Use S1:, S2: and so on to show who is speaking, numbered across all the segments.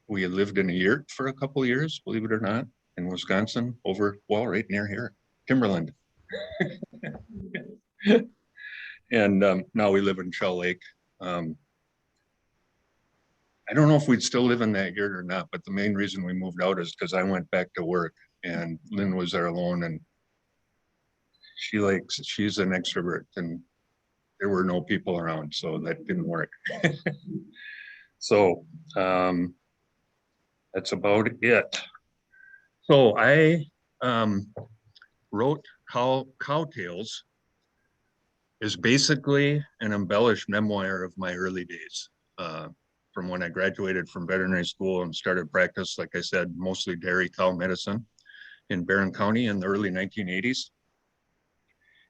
S1: we lived in a yurt for a couple of years, believe it or not, in Wisconsin, right near here, Timberland. And now we live in Shell Lake. I don't know if we'd still live in that yurt or not, but the main reason we moved out is because I went back to work and Lynn was there alone, and she's an extrovert and there were no people around, so that didn't work. So that's about it. So I wrote Cow Tales is basically an embellished memoir of my early days, from when I graduated from veterinary school and started practice, like I said, mostly dairy cow medicine in Barron County in the early 1980s.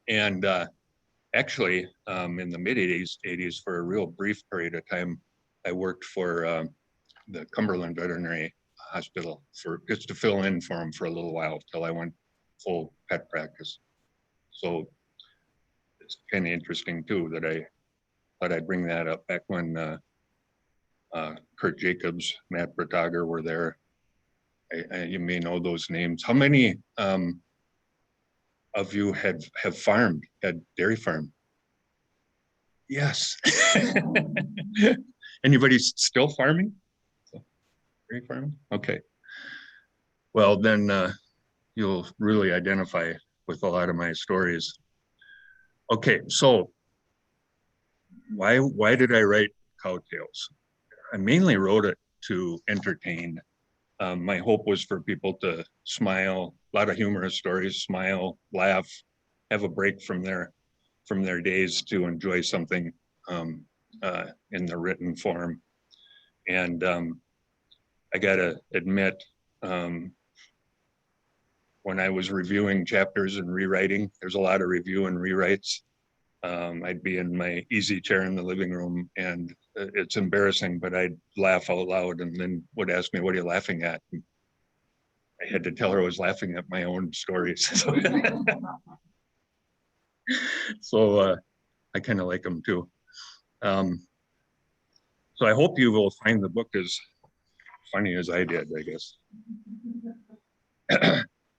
S1: And actually, in the mid 80s, for a real brief period of time, I worked for the Cumberland Veterinary Hospital just to fill in for them for a little while till I went full pet practice. So it's kind of interesting too that I thought I'd bring that up back when Kurt Jacobs, Matt Bratager were there. You may know those names. How many of you had dairy farm? Yes. Anybody still farming? Dairy farming? Okay. Well, then you'll really identify with a lot of my stories. Okay, so why did I write Cow Tales? I mainly wrote it to entertain. My hope was for people to smile, a lot of humorous stories, smile, laugh, have a break from their days to enjoy something in the written form. And I gotta admit, when I was reviewing chapters and rewriting, there's a lot of review and rewrites. I'd be in my easy chair in the living room and it's embarrassing, but I'd laugh out loud and then would ask me, what are you laughing at? And I had to tell her I was laughing at my own stories. So I kind of like them too. So I hope you will find the book as funny as I did, I guess.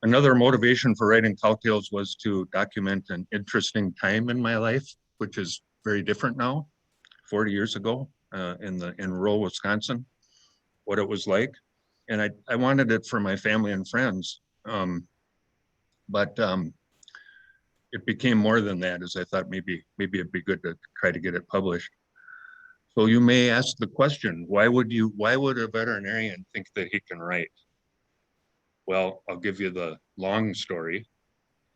S1: Another motivation for writing Cow Tales was to document an interesting time in my life, which is very different now, 40 years ago in rural Wisconsin, what it was like. And I wanted it for my family and friends, but it became more than that, as I thought maybe it'd be good to try to get it published. So you may ask the question, why would a veterinarian think that he can write? Well, I'll give you the long story.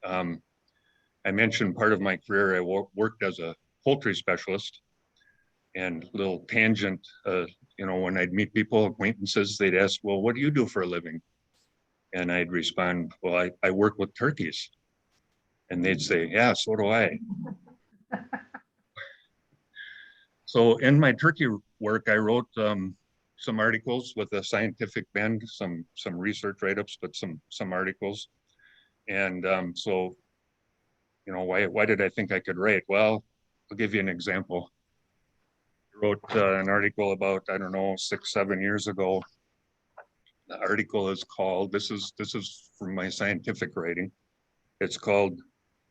S1: I mentioned part of my career, I worked as a poultry specialist, and little tangent, when I'd meet people, acquaintances, they'd ask, well, what do you do for a living? And I'd respond, well, I work with turkeys. And they'd say, yeah, so do I. So in my turkey work, I wrote some articles with a scientific bend, some research write-ups, but some articles. And so, why did I think I could write? Well, I'll give you an example. I wrote an article about, 6-7 years ago. The article is called, this is from my scientific writing. It's called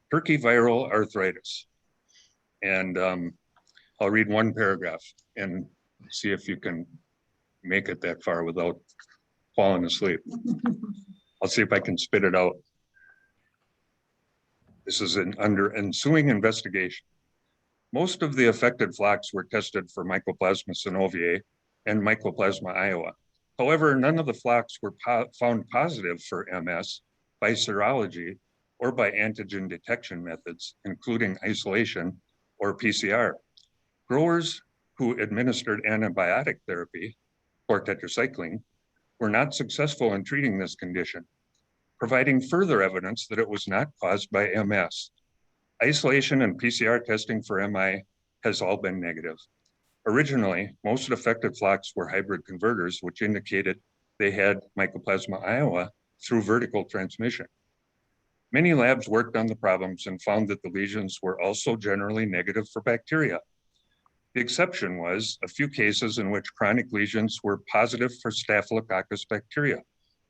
S1: Turkey Viral Arthritis. And I'll read one paragraph and see if you can make it that far without falling asleep. I'll see if I can spit it out. This is under ensuing investigation. Most of the affected flocks were tested for Mycoplasma synoviae and Mycoplasma iowa. However, none of the flocks were found positive for MS by serology or by antigen detection methods, including isolation or PCR. Growers who administered antibiotic therapy, or tetracycline, were not successful in treating this condition, providing further evidence that it was not caused by MS. Isolation and PCR testing for MI has all been negative. Originally, most affected flocks were hybrid converters, which indicated they had Mycoplasma iowa through vertical transmission. Many labs worked on the problems and found that the lesions were also generally negative for bacteria. The exception was a few cases in which chronic lesions were positive for Staphylococcus bacteria,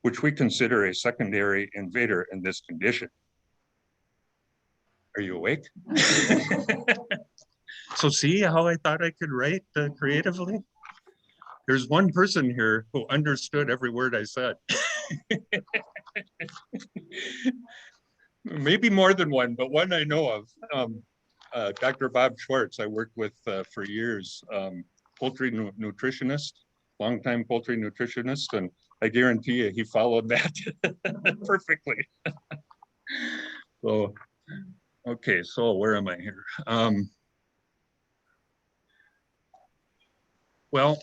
S1: which we consider a secondary invader in this condition. Are you awake? So see how I thought I could write creatively? There's one person here who understood every word I said. Maybe more than one, but one I know of. Dr. Bob Schwartz, I worked with for years, poultry nutritionist, longtime poultry nutritionist, and I guarantee you he followed that perfectly. So, okay, so where am I here? Well,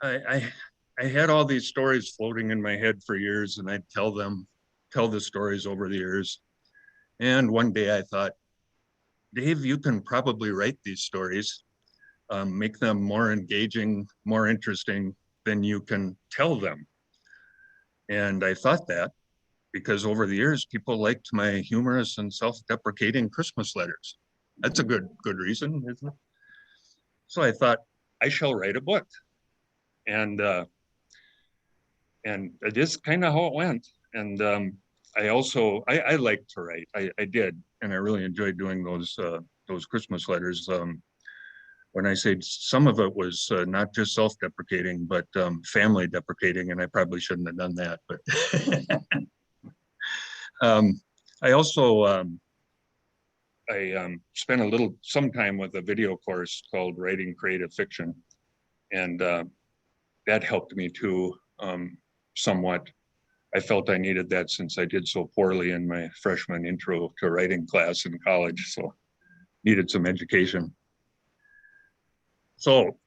S1: I had all these stories floating in my head for years, and I'd tell the stories over the years. And one day I thought, Dave, you can probably write these stories, make them more engaging, more interesting than you can tell them. And I thought that because over the years, people liked my humorous and self-deprecating Christmas letters. That's a good reason, isn't it? So I thought, I shall write a book. And it is kind of how it went. And I like to write. I did, and I really enjoyed doing those Christmas letters. When I say some of it was not just self-deprecating, but family deprecating, and I probably shouldn't have done that. But I also spent some time with a video course called Writing Creative Fiction, and that helped me too somewhat. I felt I needed that since I did so poorly in my freshman intro to writing class in college, so needed some education. So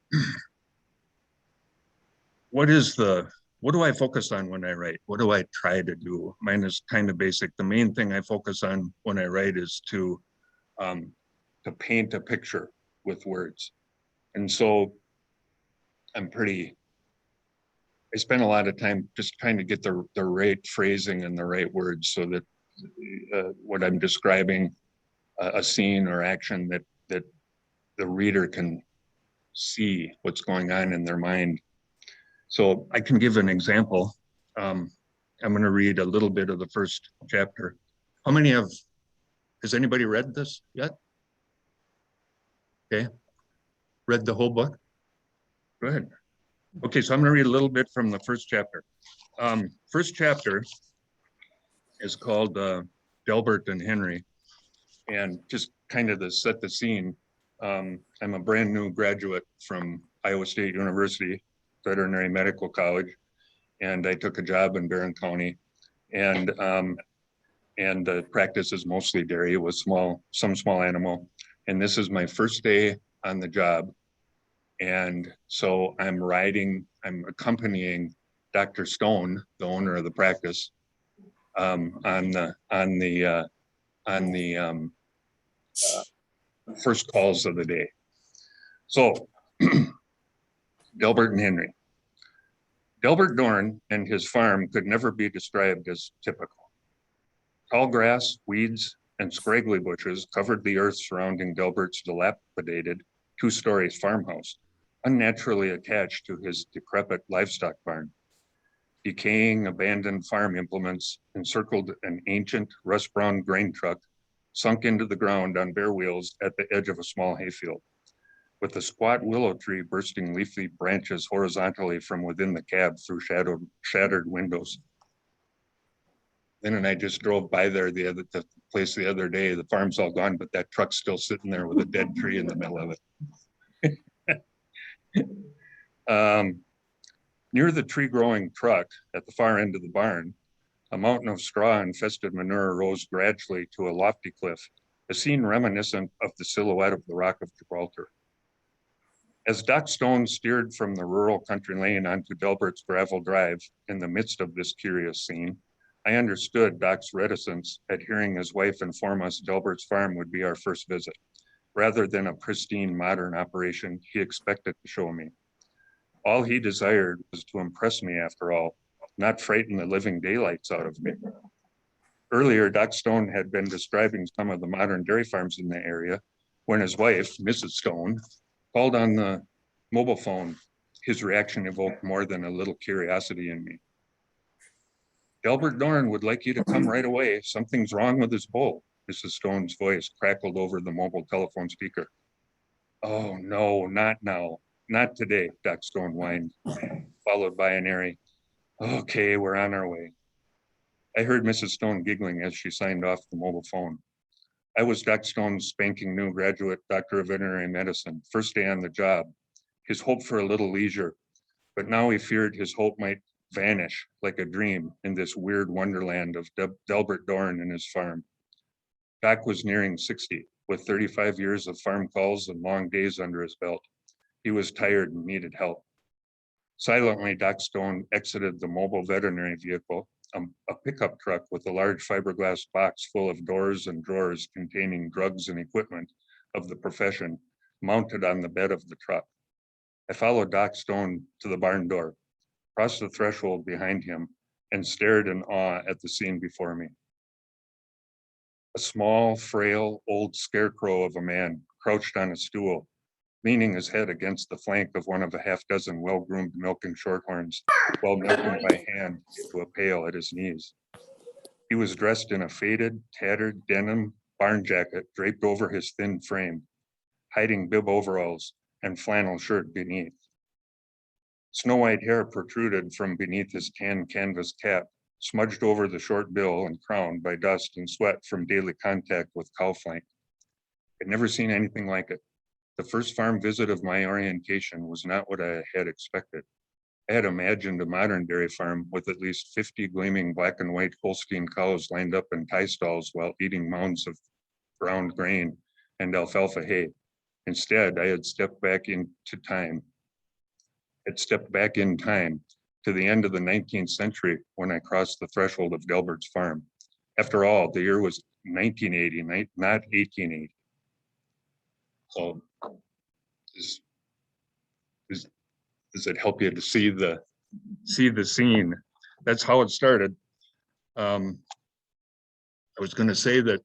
S1: what do I focus on when I write? What do I try to do? Mine is kind of basic. The main thing I focus on when I write is to paint a picture with words. And so I spend a lot of time just trying to get the right phrasing and the right words so that what I'm describing, a scene or action that the reader can see what's going on in their mind. So I can give an example. I'm going to read a little bit of the first chapter. Has anybody read this yet? Okay, read the whole book? Go ahead. Okay, so I'm going to read a little bit from the first chapter. First chapter is called Delbert and Henry. And just kind of to set the scene, I'm a brand new graduate from Iowa State University, Veterinary Medical College, and I took a job in Barron County. And the practice is mostly dairy with some small animal. And this is my first day on the job. And so I'm accompanying Dr. Stone, the owner of the practice, on the first calls of the day. So Delbert and Henry. Delbert Dorn and his farm could never be described as typical. Tall grass, weeds, and scraggly bushes covered the earth surrounding Delbert's dilapidated two-story farmhouse, unnaturally attached to his decrepit livestock barn. Decaying, abandoned farm implements encircled an ancient, rust-brown grain truck sunk into the ground on bare wheels at the edge of a small hayfield, with a squat willow tree bursting leafy branches horizontally from within the cab through shattered windows. Then and I just drove by there the place the other day. The farm's all gone, but that truck's still sitting there with a dead tree in the middle of it. Near the tree-growing truck at the far end of the barn, a mountain of straw-infested manure rose gradually to a lofty cliff, a scene reminiscent of the silhouette of the Rock of Gibraltar. As Doc Stone steered from the rural country lane onto Delbert's gravel drive in the midst of this curious scene, I understood Doc's reticence at hearing his wife inform us Delbert's farm would be our first visit, rather than a pristine modern operation he expected to show me. All he desired was to impress me after all, not frighten the living daylights out of me. Earlier, Doc Stone had been describing some of the modern dairy farms in the area When his wife, Mrs. Stone, called on the mobile phone, his reaction evoked more than a little curiosity in me. Delbert Dorn would like you to come right away. Something's wrong with his bull. Mrs. Stone's voice crackled over the mobile telephone speaker. Oh, no, not now. Not today, Doc Stone whined, followed by an airy, okay, we're on our way. I heard Mrs. Stone giggling as she signed off the mobile phone. I was Doc Stone's spanking new graduate doctor of veterinary medicine, first day on the job, his hope for a little leisure, but now he feared his hope might vanish like a dream in this weird wonderland of Delbert Dorn and his farm. Doc was nearing 60, with 35 years of farm calls and long days under his belt. He was tired and needed help. Silently, Doc Stone exited the mobile veterinary vehicle, a pickup truck with a large fiberglass box full of doors and drawers containing drugs and equipment of the profession mounted on the bed of the truck. I followed Doc Stone to the barn door, crossed the threshold behind him, and stared in awe at the scene before me. A small, frail, old scarecrow of a man crouched on a stool, leaning his head against the flank of one of a half dozen well-groomed milking shorthorns while milking by hand into a pail at his knees. He was dressed in a faded, tattered denim barn jacket draped over his thin frame, hiding bib overalls and flannel shirt beneath. Snow-white hair protruded from beneath his tan canvas cap, smudged over the short bill and crowned by dust and sweat from daily contact with cow flank. I'd never seen anything like it. The first farm visit of my orientation was not what I had expected. I had imagined a modern dairy farm with at least 50 gleaming black and white Holstein cows lined up in tie stalls while eating mounds of ground grain and alfalfa hay. Instead, I had stepped back in time to the end of the 19th century when I crossed the threshold of Delbert's farm. After all, the year was 1980, not 1880. So does it help you to see the scene? That's how it started. I was going to say that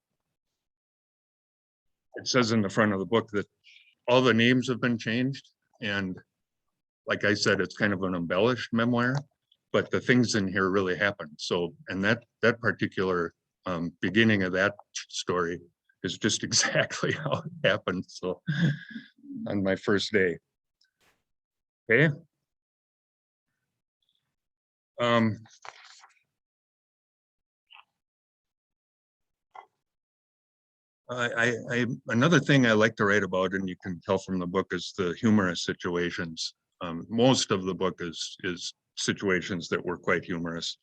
S1: it says in the front of the book that all the names have been changed, and like I said, it's kind of an embellished memoir, but the things in here really happened. So, and that particular beginning of that story is just exactly how it happened. So, on my first day. Okay. Another thing I like to write about, and you can tell from the book, is the humorous situations. Most of the book is situations that were quite humorous.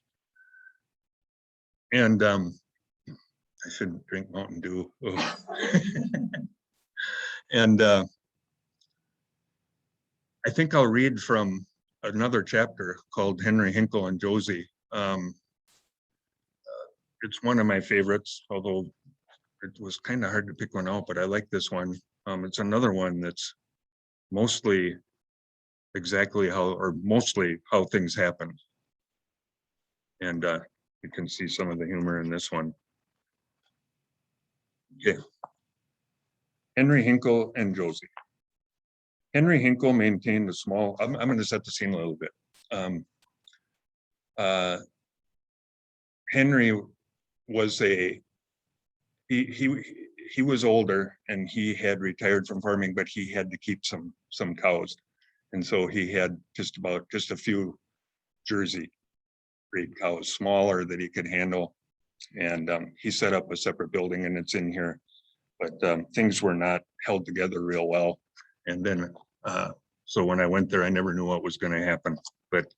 S1: And I shouldn't drink Mountain Dew. And I think I'll read from another chapter called Henry Hinkle and Josie. It's one of my favorites, although it was kind of hard to pick one out, but I like this one. It's another one that's mostly how things happen. And you can see some of the humor in this one. Okay. Henry Hinkle and Josie. Henry Hinkle maintained a small, I'm going to set the scene a little bit. Henry was he was older and he had retired from farming, but he had to keep some cows. And so he had just a few Jersey breed cows, smaller, that he could handle. And he set up a separate building, and it's in here, but things were not held together real well. And then, so when I went there, I never knew what was going to happen, but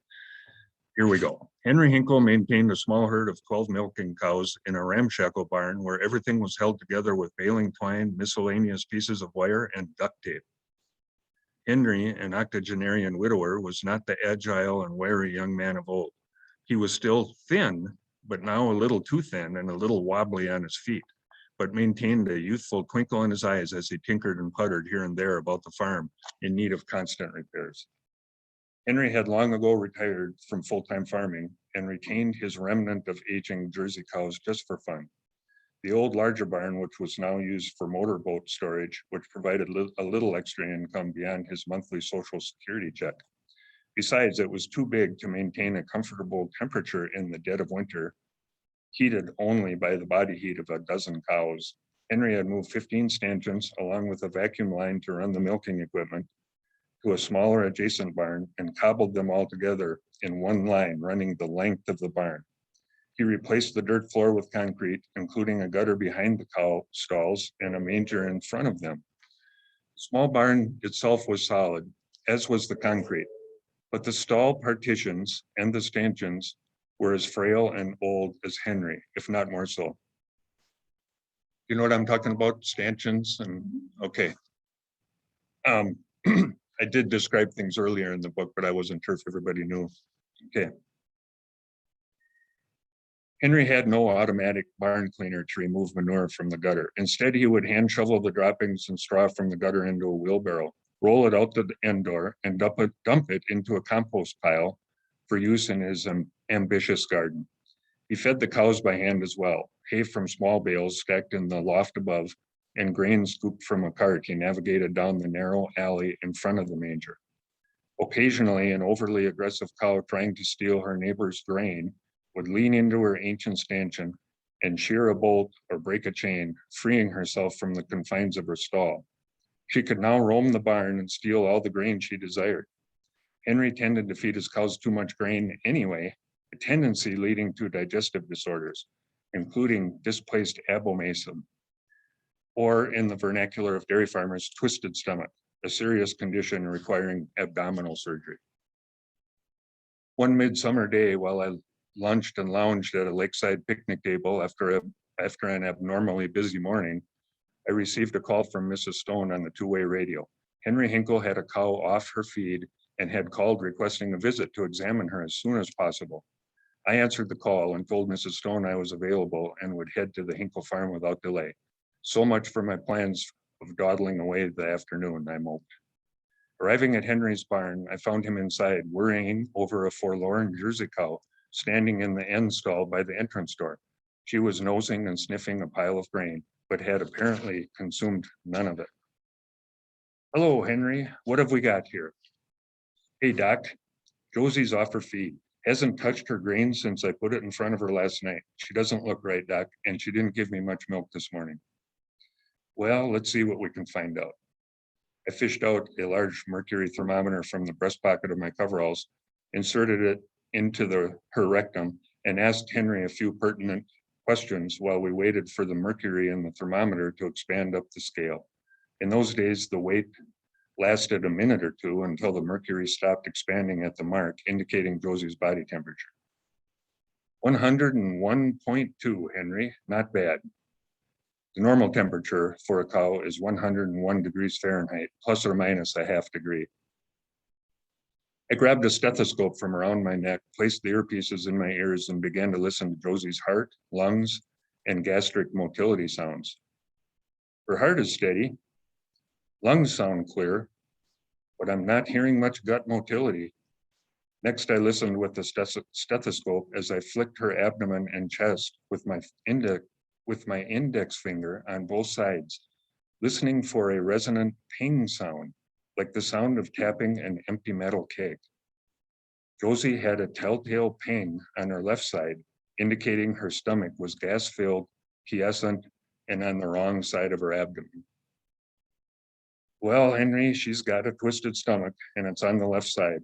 S1: here we go. Henry Hinkle maintained a small herd of 12 milking cows in a ramshackle barn where everything was held together with baling twine, miscellaneous pieces of wire, and duct tape. Henry, an octogenarian widower, was not the agile and wiry young man of old. He was still thin, but now a little too thin and a little wobbly on his feet, but maintained a youthful twinkle in his eyes as he tinkered and puttered here and there about the farm in need of constant repairs. Henry had long ago retired from full-time farming and retained his remnant of aging Jersey cows just for fun. The old larger barn, which was now used for motorboat storage, which provided a little extra income beyond his monthly Social Security check. Besides, it was too big to maintain a comfortable temperature in the dead of winter, heated only by the body heat of a dozen cows. Henry had moved 15 stanchions along with a vacuum line to run the milking equipment to a smaller adjacent barn and cobbled them all together in one line running the length of the barn. He replaced the dirt floor with concrete, including a gutter behind the cow stalls and a manger in front of them. The small barn itself was solid, as was the concrete, but the stall partitions and the stanchions were as frail and old as Henry, if not more so. You know what I'm talking about? Stanchions and okay. I did describe things earlier in the book, but I wasn't sure if everybody knew. Okay. Henry had no automatic barn cleaner to remove manure from the gutter. Instead, he would hand shovel the droppings and straw from the gutter into a wheelbarrow, roll it out the end door, and dump it into a compost pile for use in his ambitious garden. He fed the cows by hand as well, hay from small bales stacked in the loft above, and grain scooped from a cart. He navigated down the narrow alley in front of the manger. Occasionally, an overly aggressive cow trying to steal her neighbor's grain would lean into her ancient stanchion and shear a bolt or break a chain, freeing herself from the confines of her stall. She could now roam the barn and steal all the grain she desired. Henry tended to feed his cows too much grain anyway, a tendency leading to digestive disorders, including displaced abomasum, or in the vernacular of dairy farmers, twisted stomach, a serious condition requiring abdominal surgery. One midsummer day, while I lunched and lounged at a lakeside picnic table after an abnormally busy morning, I received a call from Mrs. Stone on the two-way radio. Henry Hinkle had a cow off her feed and had called requesting a visit to examine her as soon as possible. I answered the call and told Mrs. Stone I was available and would head to the Hinkle farm without delay. So much for my plans of dawdling away the afternoon, I moped. Arriving at Henry's barn, I found him inside, worrying over a forlorn Jersey cow standing in the end stall by the entrance door. She was nosing and sniffing a pile of grain, but had apparently consumed none of it. Hello, Henry. What have we got here? Hey, Doc. Josie's off her feed. Hasn't touched her grain since I put it in front of her last night. She doesn't look right, Doc, and she didn't give me much milk this morning. Well, let's see what we can find out. I fished out a large mercury thermometer from the breast pocket of my coveralls, inserted it into her rectum, and asked Henry a few pertinent questions while we waited for the mercury in the thermometer to expand up the scale. In those days, the wait lasted a minute or two until the mercury stopped expanding at the mark, indicating Josie's body temperature. 101.2, Henry, not bad. The normal temperature for a cow is 101 degrees Fahrenheit, plus or minus a half degree. I grabbed a stethoscope from around my neck, placed the earpieces in my ears, and began to listen to Josie's heart, lungs, and gastric motility sounds. Her heart is steady. Lungs sound clear, but I'm not hearing much gut motility. Next, I listened with the stethoscope as I flicked her abdomen and chest with my index finger on both sides, listening for a resonant ping sound, like the sound of tapping an empty metal keg. Josie had a telltale ping on her left side, indicating her stomach was gas-filled, quiescent, and on the wrong side of her abdomen. Well, Henry, she's got a twisted stomach, and it's on the left side.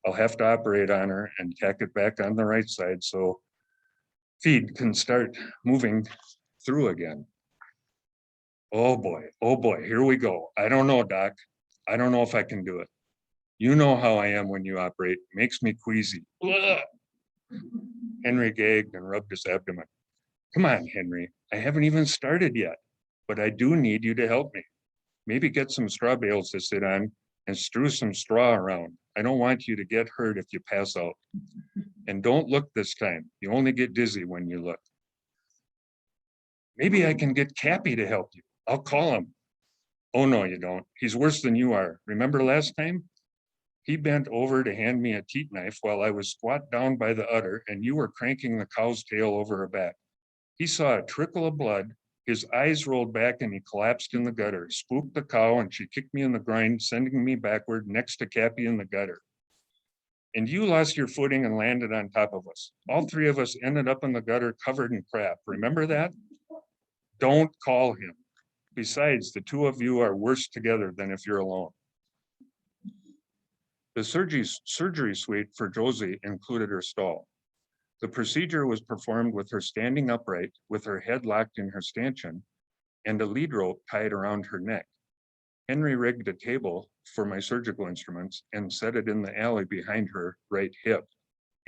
S1: I'll have to operate on her and tack it back on the right side so feed can start moving through again. Oh boy, here we go. I don't know, Doc. I don't know if I can do it. You know how I am when you operate. Makes me queasy. Ugh. Henry gagged and rubbed his abdomen. Come on, Henry. I haven't even started yet, but I do need you to help me. Maybe get some straw bales to sit on and strew some straw around. I don't want you to get hurt if you pass out. And don't look this time. You only get dizzy when you look. Maybe I can get Cappy to help you. I'll call him. Oh, no, you don't. He's worse than you are. Remember last time? He bent over to hand me a teat knife while I was squat down by the udder and you were cranking the cow's tail over her back. He saw a trickle of blood His eyes rolled back and he collapsed in the gutter, spooked the cow, and she kicked me in the groin, sending me backward next to Cappy in the gutter. And you lost your footing and landed on top of us. All three of us ended up in the gutter covered in crap. Remember that? Don't call him. Besides, the two of you are worse together than if you're alone. The surgery suite for Josie included her stall. The procedure was performed with her standing upright, with her head locked in her stanchion, and a lead rope tied around her neck. Henry rigged a table for my surgical instruments and set it in the alley behind her right hip,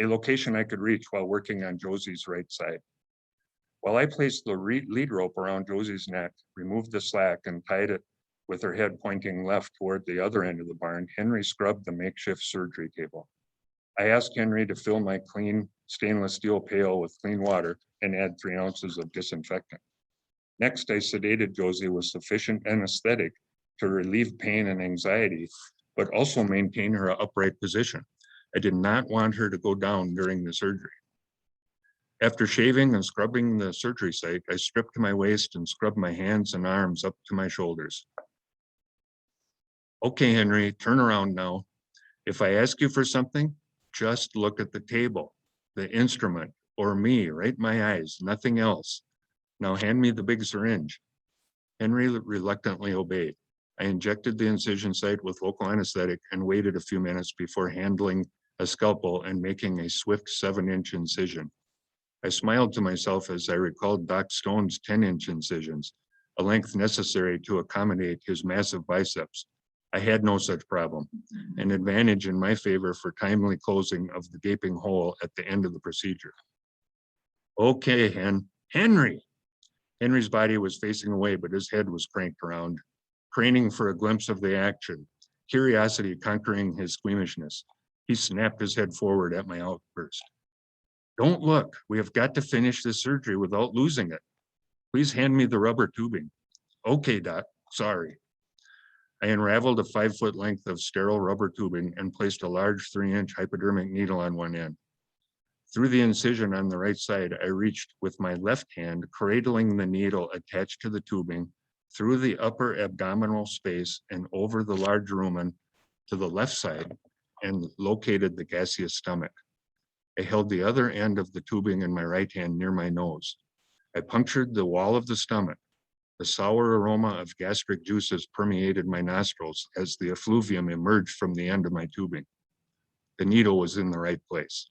S1: a location I could reach while working on Josie's right side. While I placed the lead rope around Josie's neck, removed the slack, and tied it with her head pointing left toward the other end of the barn, Henry scrubbed the makeshift surgery table. I asked Henry to fill my clean stainless steel pail with clean water and add 3 ounces of disinfectant. Next, I sedated Josie with sufficient anesthetic to relieve pain and anxiety, but also maintain her upright position. I did not want her to go down during the surgery. After shaving and scrubbing the surgery site, I stripped to my waist and scrubbed my hands and arms up to my shoulders. Okay, Henry, turn around now. If I ask you for something, just look at the table, the instrument, or me, right in my eyes, nothing else. Now hand me the big syringe. Henry reluctantly obeyed. I injected the incision site with local anesthetic and waited a few minutes before handling a scalpel and making a swift 7-inch incision. I smiled to myself as I recalled Doc Stone's 10-inch incisions, a length necessary to accommodate his massive biceps. I had no such problem, an advantage in my favor for timely closing of the gaping hole at the end of the procedure. Okay, Henry. Henry's body was facing away, but his head was cranked around, craning for a glimpse of the action, curiosity conquering his squeamishness. He snapped his head forward at my outburst. Don't look, we have got to finish this surgery without losing it. Please hand me the rubber tubing. Okay, Doc, sorry. I unraveled a 5-foot length of sterile rubber tubing and placed a large 3-inch hypodermic needle on one end. Through the incision on the right side, I reached with my left hand, cradling the needle attached to the tubing through the upper abdominal space and over the large rumen to the left side and located the gaseous stomach. I held the other end of the tubing in my right hand near my nose. I punctured the wall of the stomach. The sour aroma of gastric juices permeated my nostrils as the effluvium emerged from the end of my tubing. The needle was in the right place.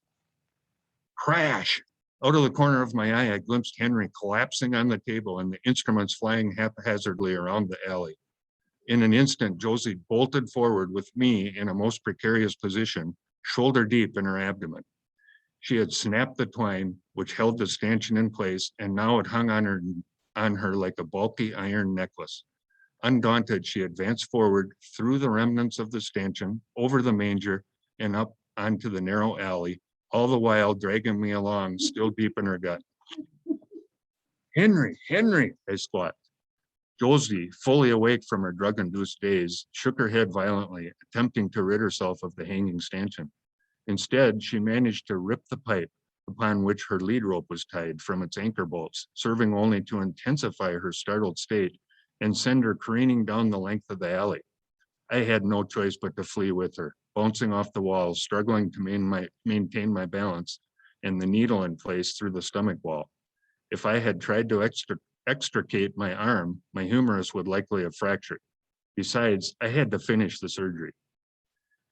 S1: Crash! Out of the corner of my eye, I glimpsed Henry collapsing on the table and the instruments flying haphazardly around the alley. In an instant, Josie bolted forward with me in a most precarious position, shoulder deep in her abdomen. She had snapped the twine, which held the stanchion in place, and now it hung on her like a bulky iron necklace. Undaunted, she advanced forward through the remnants of the stanchion, over the manger, and up onto the narrow alley, all the while dragging me along, still deep in her gut. Henry, I squawked. Josie, fully awake from her drug-induced daze, shook her head violently, attempting to rid herself of the hanging stanchion. Instead, she managed to rip the pipe upon which her lead rope was tied from its anchor bolts, serving only to intensify her startled state and send her careening down the length of the alley. I had no choice but to flee with her, bouncing off the walls, struggling to maintain my balance and the needle in place through the stomach wall. If I had tried to extricate my arm, my humerus would likely have fractured. Besides, I had to finish the surgery.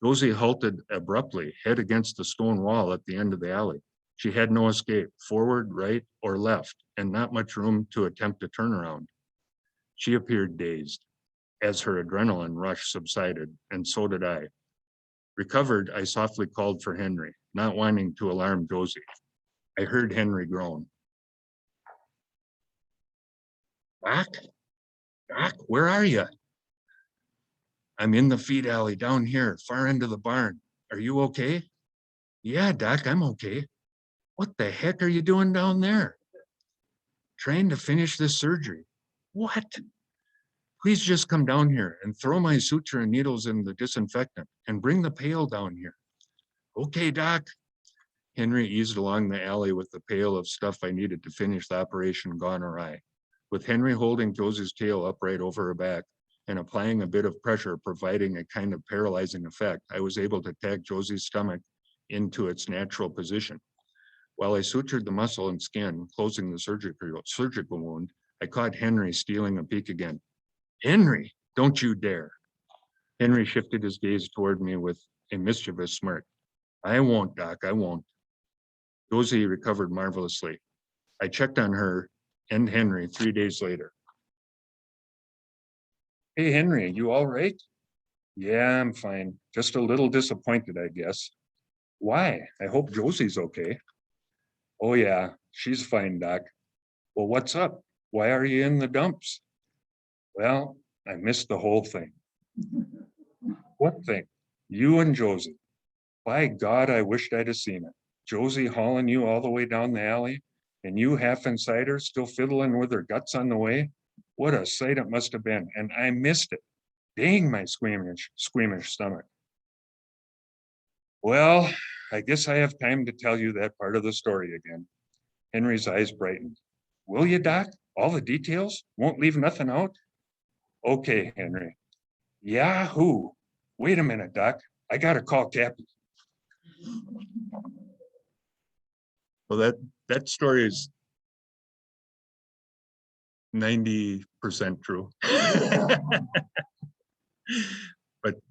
S1: Josie halted abruptly, head against the stone wall at the end of the alley. She had no escape, forward, right, or left, and not much room to attempt a turnaround. She appeared dazed as her adrenaline rush subsided, and so did I. Recovered, I softly called for Henry, not wanting to alarm Josie. I heard Henry groan. Doc, where are you? I'm in the feed alley down here, far end of the barn. Are you okay? Yeah, Doc, I'm okay. What the heck are you doing down there? Trying to finish this surgery. What? Please just come down here and throw my suture and needles in the disinfectant and bring the pail down here. Okay, Doc. Henry eased along the alley with the pail of stuff I needed to finish the operation gone awry. With Henry holding Josie's tail upright over her back and applying a bit of pressure, providing a kind of paralyzing effect, I was able to tag Josie's stomach into its natural position. While I sutured the muscle and skin, closing the surgical wound, I caught Henry stealing a peek again. Henry, don't you dare. Henry shifted his gaze toward me with a mischievous smirk. I won't, Doc, I won't. Josie recovered marvelously. I checked on her and Henry 3 days later. Hey, Henry, you all right? Yeah, I'm fine. Just a little disappointed, I guess. Why? I hope Josie's okay. Oh, yeah, she's fine, Doc. Well, what's up? Why are you in the dumps? Well, I missed the whole thing. What thing? You and Josie. By God, I wished I'd have seen it. Josie hauling you all the way down the alley, and you half inside her, still fiddling with her guts on the way. What a sight it must have been, and I missed it. Dang my squeamish stomach. Well, I guess I have time to tell you that part of the story again. Henry's eyes brightened. Will you, Doc? All the details? Won't leave nothing out? Okay, Henry. Yahoo! Wait a minute, Doc. I gotta call Cappy. Well, that story is 90% true.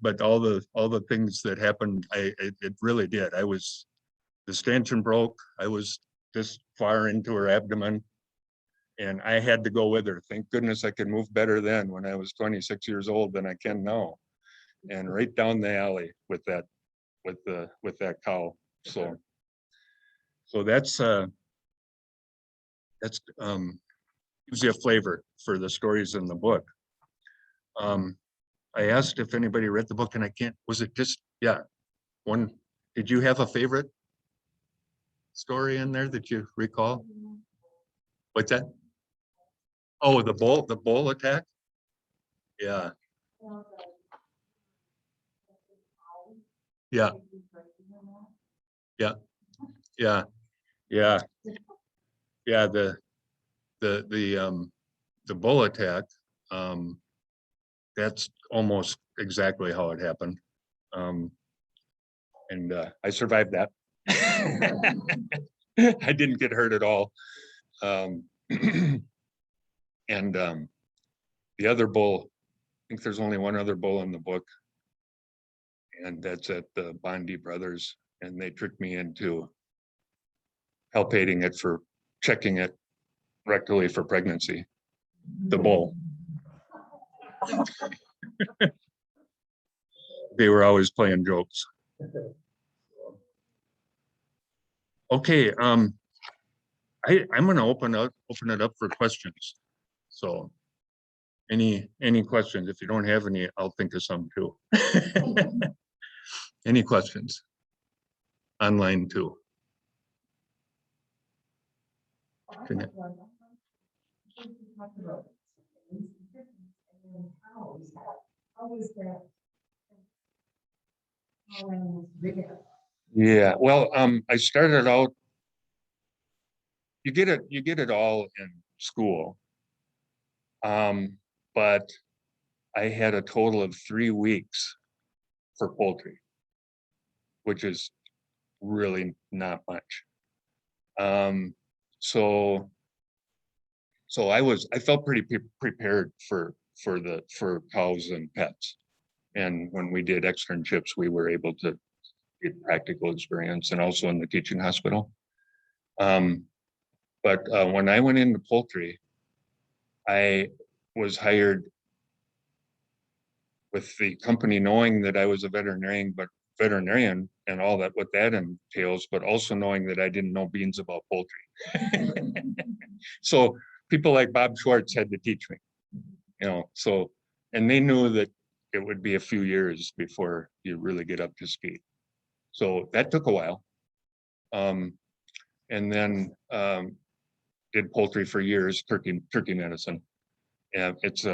S1: but all the things that happened, it really did. The stanchion broke. I was this far into her abdomen, and I had to go with her. Thank goodness I could move better then when I was 26 years old than I can now. And right down the alley with that cow. So that's gives you a flavor for the stories in the book. I asked if anybody read the book, and I can't. Was it just one? Did you have a favorite story in there that you recall? What's that? Oh, the bull attack. Yeah. Yeah. Yeah. Yeah. Yeah. Yeah. The bull attack. That's almost exactly how it happened. And I survived that. I didn't get hurt at all. And the other bull, I think there's only one other bull in the book, and that's at the Bondi Brothers, and they tricked me into palpating it for checking it rectally for pregnancy. The bull. They were always playing jokes. Okay, I'm going to open it up for questions. So, any questions? If you don't have any, I'll think of some too. Any questions? Online too. Yeah, well, I started out, you get it all in school. But I had a total of 3 weeks for poultry, which is really not much. So I felt pretty prepared for cows and pets. And when we did externships, we were able to get practical experience, and also in the teaching hospital. But when I went into poultry, I was hired with the company knowing that I was a veterinarian and all that, what that entails, but also knowing that I didn't know beans about poultry. So people like Bob Schwartz had to teach me, and they knew that it would be a few years before you really get up to speed. So that took a while. And then did poultry for years, turkey medicine. And it's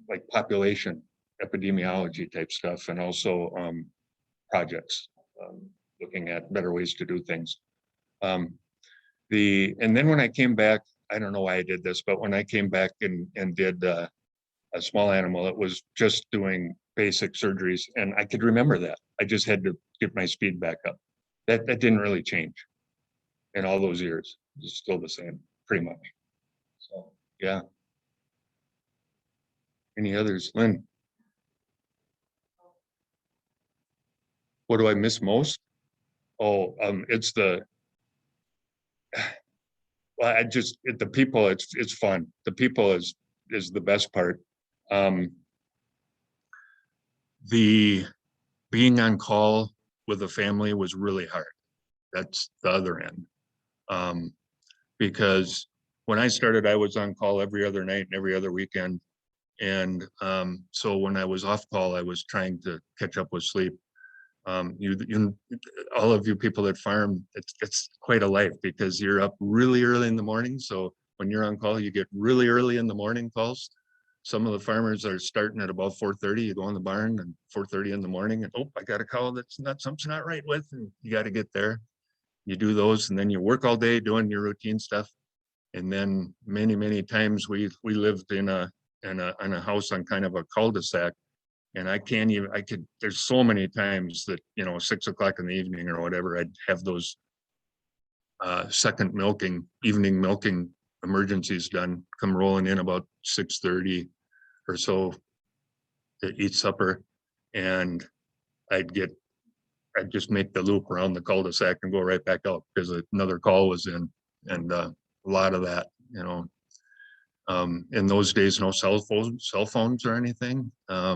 S1: like population epidemiology type stuff, and also projects, looking at better ways to do things. And then when I came back, I don't know why I did this, but when I came back and did a small animal, it was just doing basic surgeries, and I could remember that. I just had to get my speed back up. That didn't really change in all those years. It's still the same, pretty much. So yeah. Any others, Lynn? What do I miss most? Oh, it's the well, the people. It's fun. The people is the best part. Um, the being on call with a family was really hard. That's the other end. Um, because when I started, I was on call every other night and every other weekend. And so when I was off call, I was trying to catch up with sleep. You all of you people that farm, it's quite a life because you're up really early in the morning. So when you're on call, you get really early in the morning calls. Some of the farmers are starting at about 4:30. You go in the barn and 4:30 in the morning, and oh, I got a call that's not something's not right with, and you got to get there. You do those, and then you work all day doing your routine stuff. And then many times we lived in a house on kind of a cul-de-sac, and I can't even, there's so many times that, 6 o'clock in the evening or whatever, I'd have those second evening milking emergencies done, come rolling in about 6:30 or so to eat supper. And I'd just make the loop around the cul-de-sac and go right back out because another call was in. And a lot of that, in those days, no cell phones or anything. I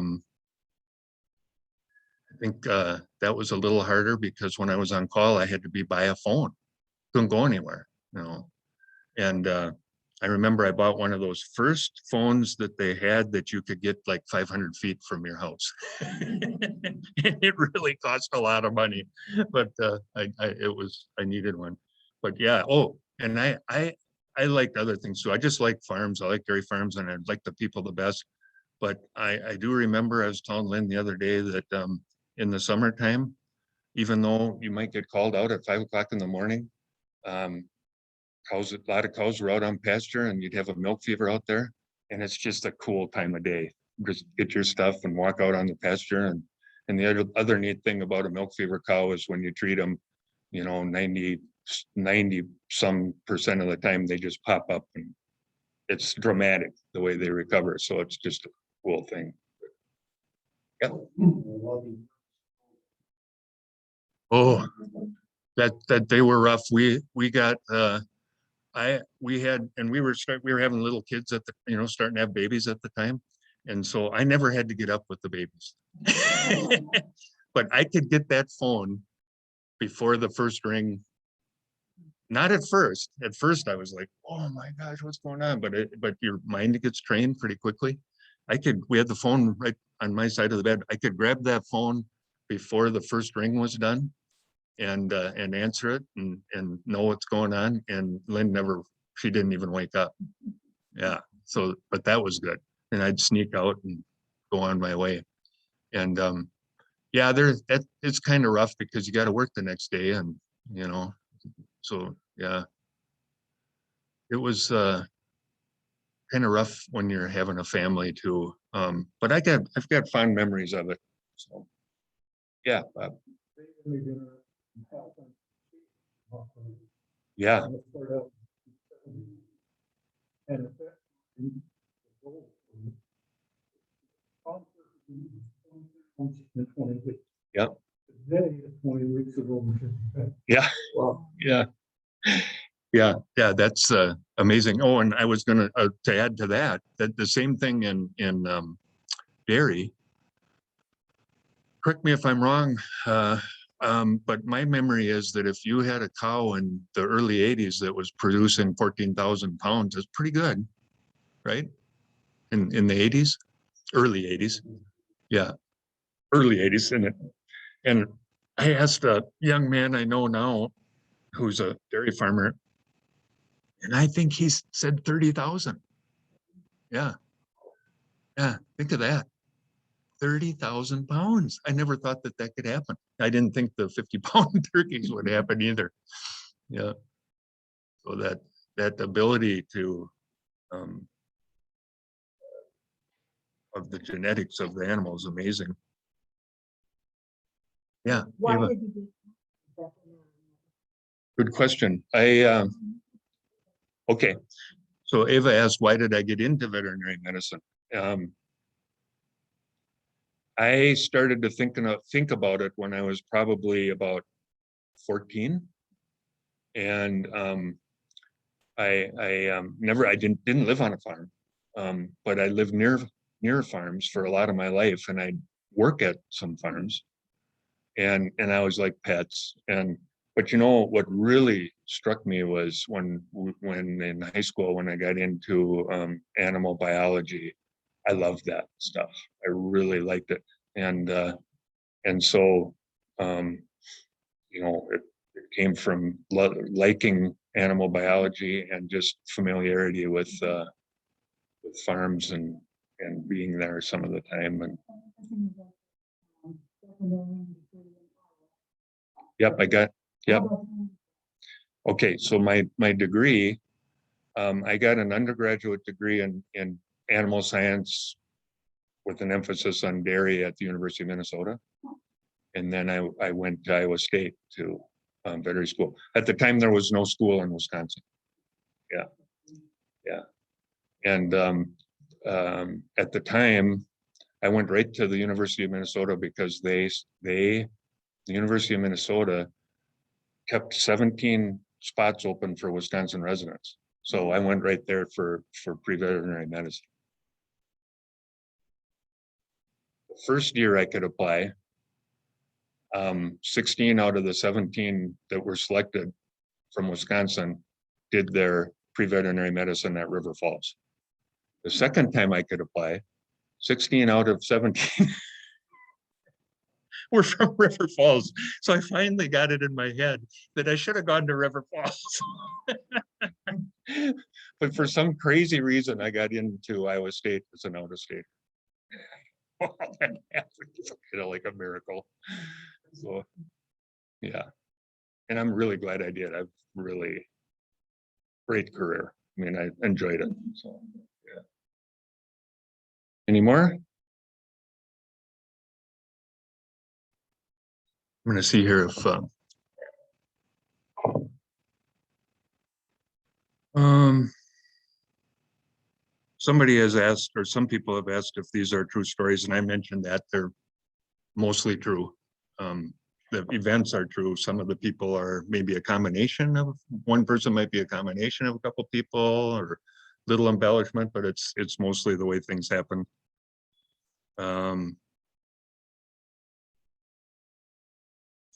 S1: think that was a little harder because when I was on call, I had to be by a phone, couldn't go anywhere, And I remember I bought one of those first phones that they had that you could get like 500 feet from your house. It really cost a lot of money, but I needed one. But yeah, oh, and I liked other things too. I just like farms. I like dairy farms, and I like the people the best. But I do remember I was telling Lynn the other day that in the summertime, even though you might get called out at 5 o'clock in the morning, a lot of cows were out on pasture, and you'd have a milk fever out there, and it's just a cool time of day. Just get your stuff and walk out on the pasture. And the other neat thing about a milk fever cow is when you treat them, 90 some percent of the time, they just pop up, and it's dramatic the way they recover. So it's just a cool thing. Yeah. Oh, that they were rough. We got we were having little kids at the, starting to have babies at the time. And so I never had to get up with the babies. But I could get that phone before the first ring. Not at first. At first I was like, oh my gosh, what's going on? But your mind gets trained pretty quickly. We had the phone right on my side of the bed. I could grab that phone before the first ring was done and answer it and know what's going on. And Lynn she didn't even wake up. Yeah. So, but that was good. And I'd sneak out and go on my way. And yeah, it's kind of rough because you got to work the next day, and so yeah, it was kind of rough when you're having a family too. But I've got fond memories of it. So yeah. Yeah. Yeah. Yeah. Yeah. Yeah, that's amazing. Oh, and I was gonna to add to that the same thing in dairy. Correct me if I'm wrong, but my memory is that if you had a cow in the early '80s that was producing 14,000 pounds, it's pretty good, right? In the '80s, early '80s, yeah, early '80s, and I asked a young man I know now who's a dairy farmer, and I think he said 30,000. Yeah. Yeah. Think of that. 30,000 pounds. I never thought that could happen. I didn't think the 50-pound turkeys would happen either. Yeah. So that ability to of the genetics of the animal is amazing. Yeah.
S2: Why
S1: Ava.
S2: did you do veterinary?
S1: Good question. Okay. So Ava asked, why did I get into veterinary medicine? I started to think about it when I was probably about 14. And I didn't live on a farm, but I lived near farms for a lot of my life, and I work at some farms, and I always like pets. But you know what really struck me was when in high school, when I got into animal biology, I loved that stuff. I really liked it, and so you know, it came from liking animal biology and just familiarity with farms and being there some of the time. And yep, yep. Okay, so my degree, I got an undergraduate degree in animal science with an emphasis on dairy at the University of Minnesota. And then I went to Iowa State to veterinary school. At the time, there was no school in Wisconsin. Yeah, yeah. And at the time, I went right to the University of Minnesota because the University of Minnesota kept 17 spots open for Wisconsin residents. So I went right there for pre-veterinary medicine. The first year I could apply, 16 out of the 17 that were selected from Wisconsin did their pre-veterinary medicine at River Falls. The second time I could apply, 16 out of 17 were from River Falls. So I finally got it in my head that I should have gone to River Falls. But for some crazy reason, I got into Iowa State as an out-of-state. Like a miracle. So, yeah. And I'm really glad I did. I've really great career. I mean, I enjoyed it. So, yeah. Any more? I'm going to see here if somebody has asked, or some people have asked if these are true stories, and I mentioned that they're mostly true. The events are true. Some of the people are maybe a combination of one person, might be a combination of a couple people, or little embellishment, but it's mostly the way things happen.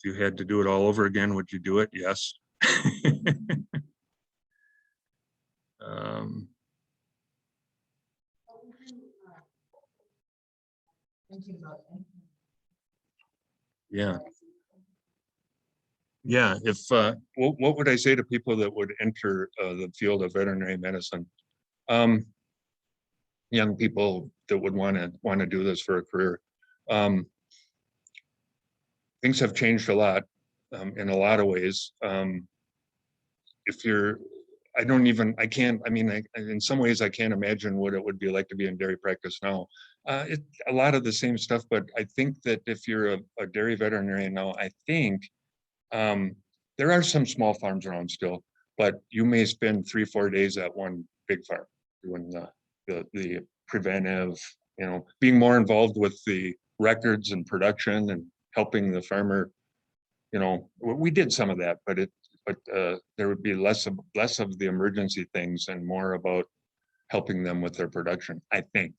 S1: If you had to do it all over again, would you do it? Yes. Yeah. Yeah. If what would I say to people that would enter the field of veterinary medicine? Young people that would want to do this for a career. Things have changed a lot in a lot of ways. If you're, in some ways I can't imagine what it would be like to be in dairy practice now. A lot of the same stuff, but I think that if you're a dairy veterinarian now, I think there are some small farms around still, but you may spend 3-4 days at one big farm doing the preventive, being more involved with the records and production and helping the farmer. We did some of that, but there would be less of the emergency things and more about helping them with their production. I think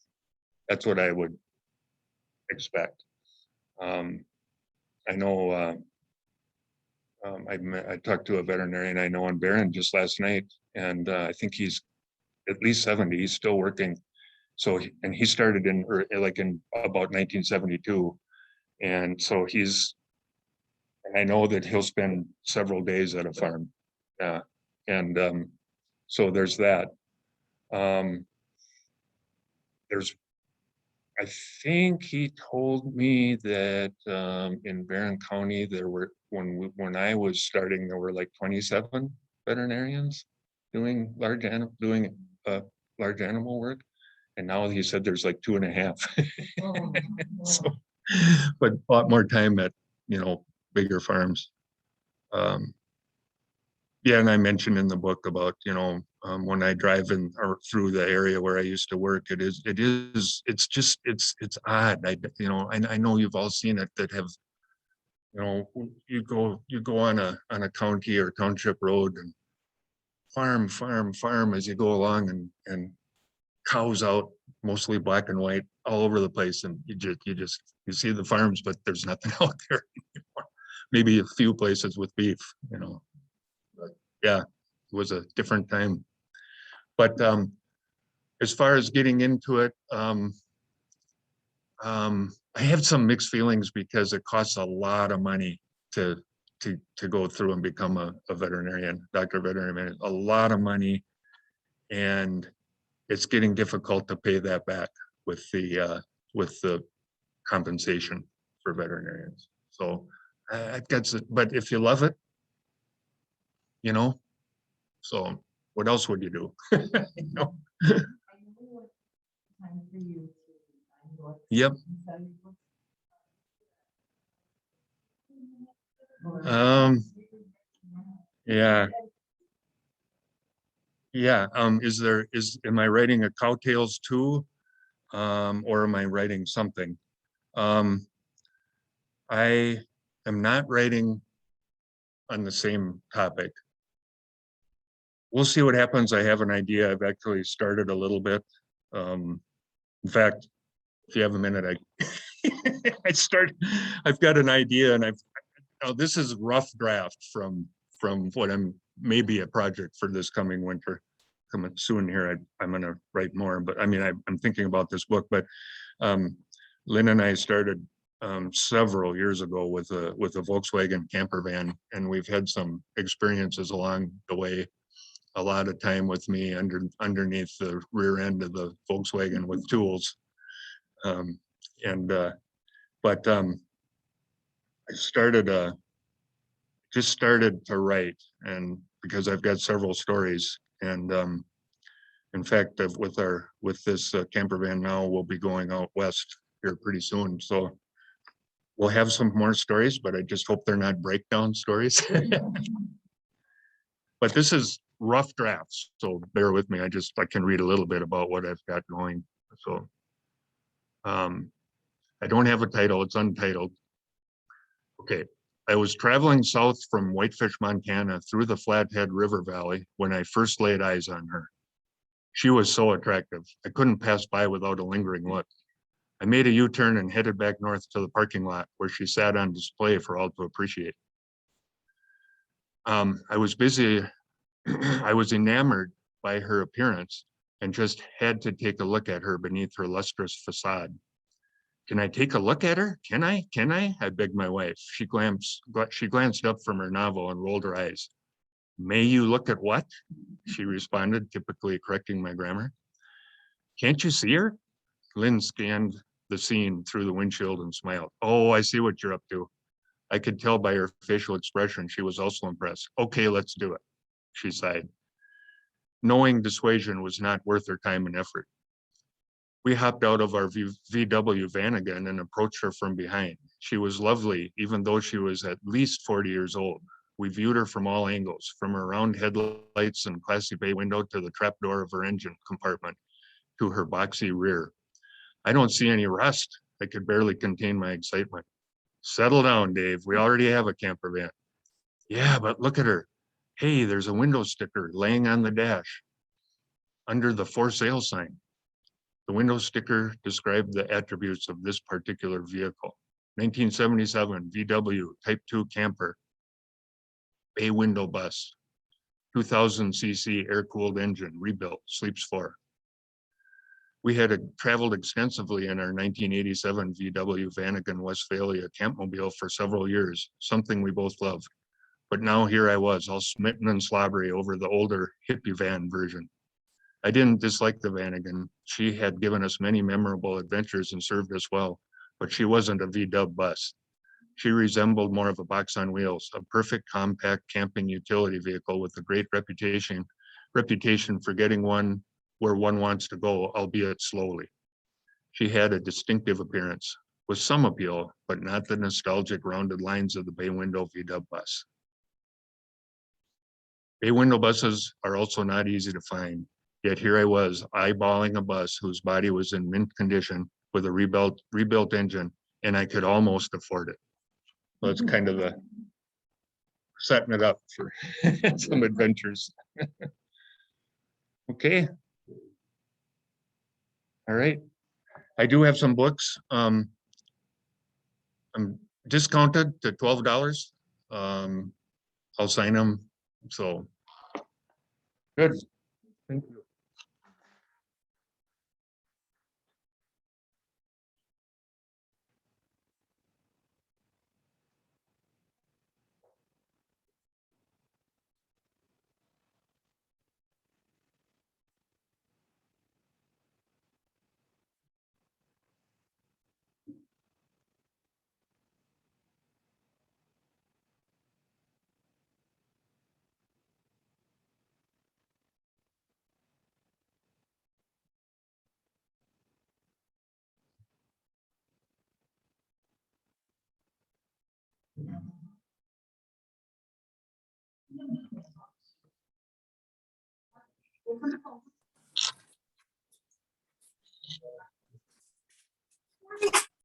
S1: that's what I would expect. I know I talked to a veterinarian I know in Barron just last night, and I think he's at least 70. He's still working. So, and he started in about 1972. And so I know that he'll spend several days at a farm. And so there's that. I think he told me that in Barron County, there were, when I was starting, there were like 27 veterinarians. doing large animal work. And now he said there's like 2.5.
S2: Oh,
S1: So, but a lot more time at, bigger farms. Yeah, and I mentioned in the book about, when I drive in or through the area where I used to work, it's odd. I know you've all seen it that have, you go on a county or township road and farm as you go along, and cows out, mostly black and white, all over the place. And you see the farms, but there's nothing out there anymore. Maybe a few places with beef, but yeah, it was a different time. But as far as getting into it, I have some mixed feelings because it costs a lot of money to go through and become a veterinarian, doctor of veterinary medicine, a lot of money. And it's getting difficult to pay that back with the compensation for veterinarians. So it gets it, but if you love it, so what else would you do?
S2: I know what time for you to find your.
S1: Yep. Yeah. Yeah. Am I writing a Cowtales too? Or am I writing something? I am not writing on the same topic. We'll see what happens. I have an idea. I've actually started a little bit. In fact, if you have a minute, I've got an idea, and this is rough draft from what I'm maybe a project for this coming winter. Coming soon here, I'm going to write more, but I mean, I'm thinking about this book, but Lynn and I started several years ago with a Volkswagen camper van, and we've had some experiences along the way. A lot of time with me underneath the rear end of the Volkswagen with tools. But I just started to write, and because I've got several stories, and in fact, with this camper van now, we'll be going out west here pretty soon. So we'll have some more stories, but I just hope they're not breakdown stories. But this is rough drafts, so bear with me. I can read a little bit about what I've got going. So I don't have a title, it's untitled. Okay. I was traveling south from Whitefish, Montana through the Flathead River Valley when I first laid eyes on her. She was so attractive. I couldn't pass by without a lingering look. I made a U-turn and headed back north to the parking lot where she sat on display for all to appreciate. I was busy. I was enamored by her appearance and just had to take a look at her beneath her lustrous facade. Can I take a look at her? Can I? I begged my wife. She glanced up from her novel and rolled her eyes. May you look at what? She responded, typically correcting my grammar. Can't you see her? Lynn scanned the scene through the windshield and smiled. Oh, I see what you're up to. I could tell by her facial expression she was also impressed. Okay, let's do it, she sighed. Knowing dissuasion was not worth her time and effort. We hopped out of our VW van again and approached her from behind. She was lovely, even though she was at least 40 years old. We viewed her from all angles, from her round headlights and classy bay window to the trapdoor of her engine compartment, to her boxy rear. I don't see any rust. I could barely contain my excitement. Settle down, Dave. We already have a camper van. Yeah, but look at her. Hey, there's a window sticker laying on the dash under the for sale sign. The window sticker described the attributes of this particular vehicle. 1977 VW Type 2 camper, bay window bus, 2000 cc air-cooled engine, rebuilt, sleeps 4. We had traveled extensively in our 1987 VW Vanagon Westphalia campmobile for several years, something we both loved. But now here I was, all smitten and slobbery over the older hippie van version. I didn't dislike the Vanagon. She had given us many memorable adventures and served us well, but she wasn't a VW bus. She resembled more of a box on wheels, a perfect compact camping utility vehicle with a great reputation reputation for getting one where one wants to go, albeit slowly. She had a distinctive appearance with some appeal, but not the nostalgic rounded lines of the bay window VW bus. Bay window buses are also not easy to find, yet here I was eyeballing a bus whose body was in mint condition with a rebuilt engine, and I could almost afford it. So it's kind of a setting it up for some adventures. Okay. All right. I do have some books. I'm discounted to $12. I'll sign them. So good. Thank you.